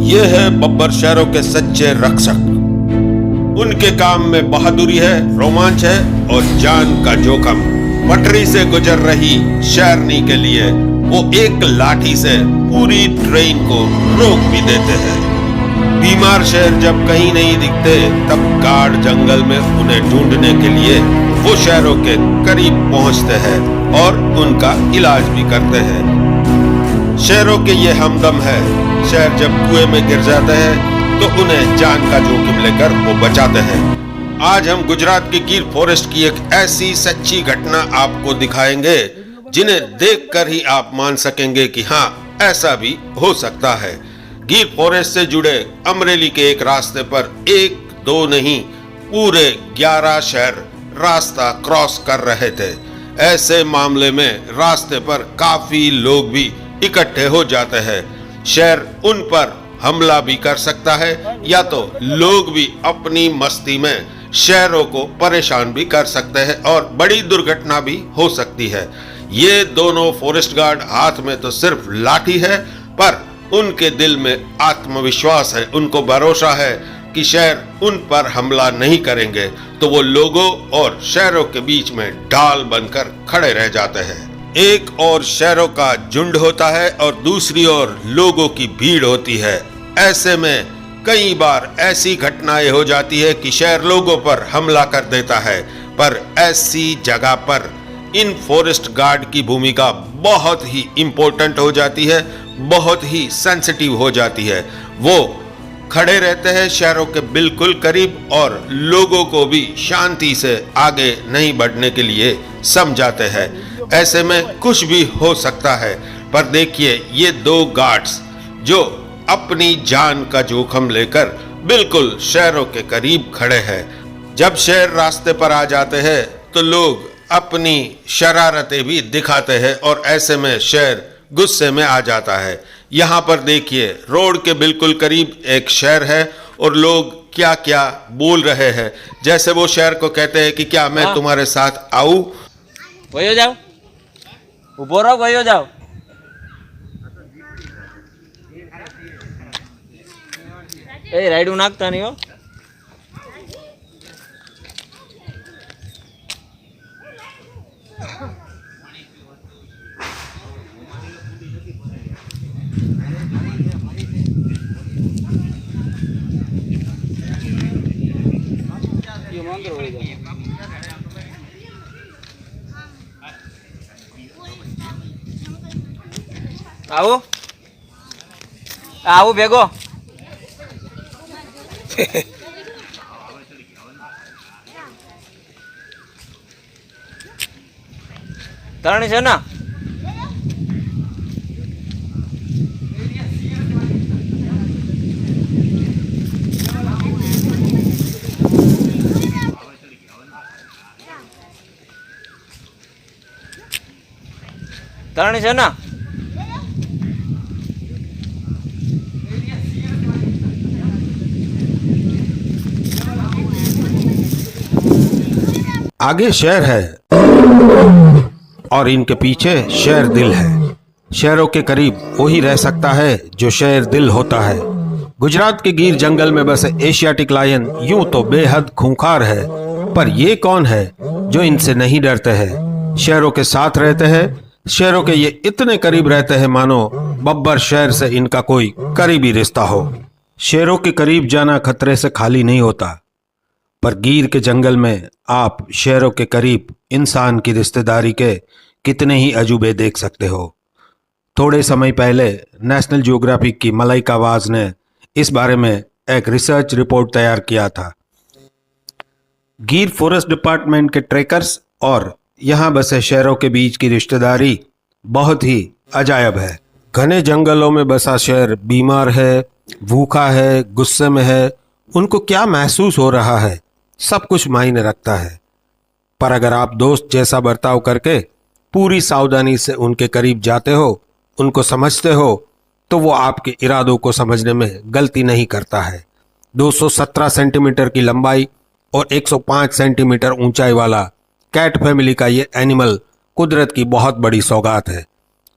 ये है बब्बर शेरों के सच्चे रक्षक। उनके काम में बहादुरी है, रोमांच है और जान का जोखिम। पटरी से गुजर रही शेरनी के लिए वो एक लाठी से पूरी ट्रेन को रोक भी देते हैं। बीमार शेर जब कहीं नहीं दिखते तब गार्ड जंगल में उन्हें ढूंढने के लिए वो शेरों के करीब पहुंचते हैं और उनका इलाज भी करते हैं। शेरों के ये हमदम है। शेर जब कुएं में गिर जाते हैं तो उन्हें जान का जोखिम लेकर वो बचाते हैं। आज हम गुजरात की गिर फॉरेस्ट की एक ऐसी सच्ची घटना आपको दिखाएंगे जिन्हें देखकर ही आप मान सकेंगे कि हाँ, ऐसा भी हो सकता है। गिर फॉरेस्ट से जुड़े अमरेली के एक रास्ते पर एक दो नहीं पूरे 11 शेर रास्ता क्रॉस कर रहे थे। ऐसे मामले में रास्ते पर काफी लोग भी इकट्ठे हो जाते हैं। शेर उन पर हमला भी कर सकता है या तो लोग भी अपनी मस्ती में शेरों को परेशान भी कर सकते हैं और बड़ी दुर्घटना भी हो सकती है। ये दोनों फॉरेस्ट गार्ड हाथ में तो सिर्फ लाठी है पर उनके दिल में आत्मविश्वास है। उनको भरोसा है कि शेर उन पर हमला नहीं करेंगे, तो वो लोगों और शेरों के बीच में ढाल बनकर खड़े रह जाते हैं। एक और शेरों का झुंड होता है और दूसरी ओर लोगों की भीड़ होती है। ऐसे में कई बार ऐसी घटनाएं हो जाती है कि शेर लोगों पर हमला कर देता है, पर ऐसी जगह पर इन फॉरेस्ट गार्ड की भूमिका बहुत ही इंपॉर्टेंट हो जाती है, बहुत ही सेंसिटिव हो जाती है। वो खड़े रहते हैं शेरों के बिल्कुल करीब और लोगों को भी शांति से आगे नहीं बढ़ने के लिए समझाते हैं। ऐसे में कुछ भी हो सकता है, पर देखिए ये दो गार्ड्स जो अपनी जान का जोखिम लेकर बिल्कुल शेरों के करीब खड़े हैं। जब शेर रास्ते पर आ जाते हैं तो लोग अपनी शरारतें भी दिखाते हैं और ऐसे में शेर गुस्से में आ जाता है। यहाँ पर देखिए रोड के बिल्कुल करीब एक शेर है और लोग क्या क्या बोल रहे हैं। जैसे वो शेर को कहते हैं कि क्या मैं तुम्हारे साथ आऊं? वयो जाओ, उभो रहो, वयो जाओ। ए राइडू नाखता नहीं हो। आओ आओ भेगो। तरणी છે ને तरणी છે ને आगे शेर है और इनके पीछे शेर दिल है। शेरों के करीब वही रह सकता है जो शेर दिल होता है। गुजरात के गिर जंगल में बसे एशियाटिक लायन यूं तो बेहद खूंखार है, पर ये कौन है जो इनसे नहीं डरते हैं, शेरों के साथ रहते हैं। शेरों के ये इतने करीब रहते हैं मानो बब्बर शेर से इनका कोई करीबी रिश्ता हो। शेरों के करीब जाना खतरे से खाली नहीं होता, पर गिर के जंगल में आप शेरों के करीब इंसान की रिश्तेदारी के कितने ही अजूबे देख सकते हो। थोड़े समय पहले नेशनल ज्योग्राफिक की मलाइका वाज ने इस बारे में एक रिसर्च रिपोर्ट तैयार किया था। गिर फॉरेस्ट डिपार्टमेंट के ट्रैकर्स और यहाँ बसे शेरों के बीच की रिश्तेदारी बहुत ही अजायब है। घने जंगलों में बसा शेर बीमार है, भूखा है, गुस्से में है, उनको क्या महसूस हो रहा है सब कुछ मायने रखता है। पर अगर आप दोस्त जैसा बर्ताव करके पूरी सावधानी से उनके करीब जाते हो, उनको समझते हो, तो वो आपके इरादों को समझने में गलती नहीं करता है। 217 सेंटीमीटर की लंबाई और 105 सेंटीमीटर ऊंचाई वाला कैट फैमिली का ये एनिमल कुदरत की बहुत बड़ी सौगात है।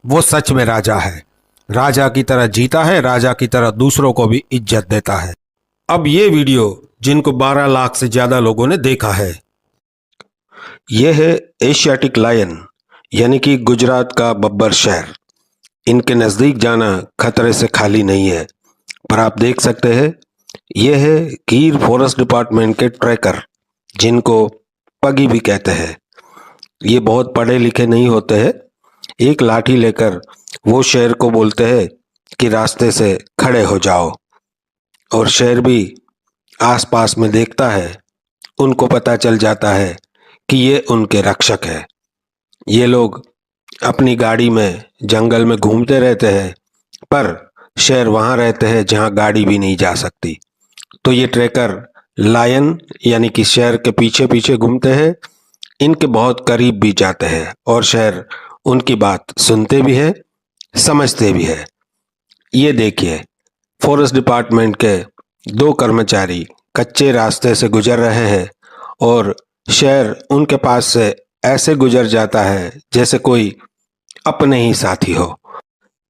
वो सच में राजा है। राजा की तरह जीता है, राजा की तरह दूसरों को भी इज्जत देता है। अब ये वीडियो जिनको 12 लाख से ज्यादा लोगों ने देखा है, यह है एशियाटिक लायन यानी कि गुजरात का बब्बर शेर। इनके नज़दीक जाना खतरे से खाली नहीं है, पर आप देख सकते हैं यह है गिर फॉरेस्ट डिपार्टमेंट के ट्रैकर, जिनको पगी भी कहते हैं। ये बहुत पढ़े लिखे नहीं होते हैं। एक लाठी लेकर वो शेर को बोलते हैं कि रास्ते से खड़े हो जाओ, और शेर भी आसपास में देखता है। उनको पता चल जाता है कि ये उनके रक्षक है। ये लोग अपनी गाड़ी में जंगल में घूमते रहते हैं, पर शेर वहाँ रहते हैं जहाँ गाड़ी भी नहीं जा सकती। तो ये ट्रैकर लायन यानी कि शेर के पीछे पीछे घूमते हैं, इनके बहुत करीब भी जाते हैं, और शेर उनकी बात सुनते भी है, समझते भी है। ये देखिए, फॉरेस्ट डिपार्टमेंट के 2 कर्मचारी कच्चे रास्ते से गुजर रहे हैं, और शेर उनके पास से ऐसे गुजर जाता है जैसे कोई अपने ही साथी हो।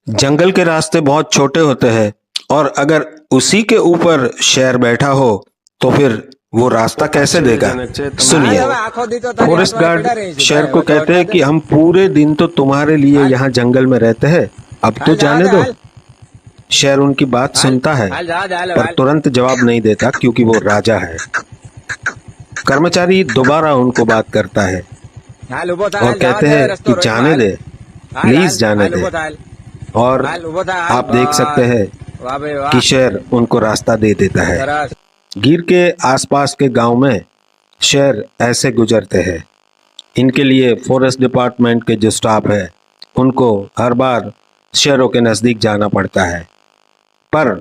जंगल के रास्ते बहुत छोटे होते हैं, और अगर उसी के ऊपर शेर बैठा हो तो फिर वो रास्ता कैसे देगा? सुनिए, फॉरेस्ट गार्ड शेर को कहते हैं कि हम पूरे दिन तो तुम्हारे लिए यहाँ जंगल में रहते हैं, अब तो जाने दो। शेर उनकी बात सुनता है, पर तुरंत जवाब नहीं देता, क्योंकि वो राजा है। कर्मचारी दोबारा उनको बात करता है और कहते हैं कि जाने दे, प्लीज जाने दे। और आप देख सकते हैं कि शेर उनको रास्ता दे देता है। गिर के आसपास के गांव में शेर ऐसे गुजरते हैं। इनके लिए फॉरेस्ट डिपार्टमेंट के जो स्टाफ है, उनको हर बार शेरों के नज़दीक जाना पड़ता है। पर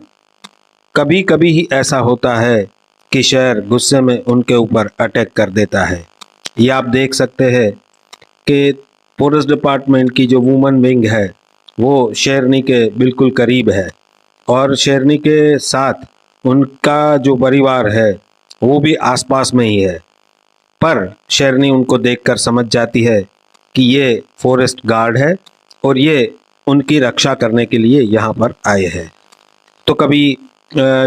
कभी कभी ही ऐसा होता है कि शेर गुस्से में उनके ऊपर अटैक कर देता है। ये आप देख सकते हैं कि फॉरेस्ट डिपार्टमेंट की जो वुमन विंग है, वो शेरनी के बिल्कुल करीब है, और शेरनी के साथ उनका जो परिवार है वो भी आसपास में ही है। पर शेरनी उनको देखकर समझ जाती है कि ये फॉरेस्ट गार्ड है और ये उनकी रक्षा करने के लिए यहाँ पर आए हैं। तो कभी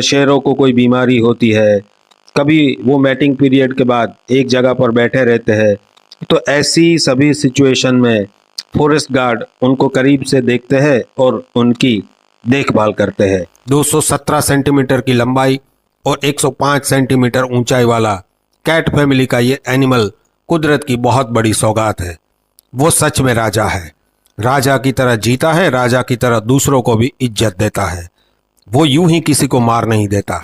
शेरों को कोई बीमारी होती है, कभी वो मैटिंग पीरियड के बाद एक जगह पर बैठे रहते हैं, तो ऐसी सभी सिचुएशन में फॉरेस्ट गार्ड उनको करीब से देखते हैं और उनकी देखभाल करते हैं। 217 सेंटीमीटर की लंबाई और 105 सेंटीमीटर ऊंचाई वाला कैट फैमिली का ये एनिमल कुदरत की बहुत बड़ी सौगात है। वो सच में राजा है, राजा की तरह जीता है, राजा की तरह दूसरों को भी इज्जत देता है। वो यूं ही किसी को मार नहीं देता।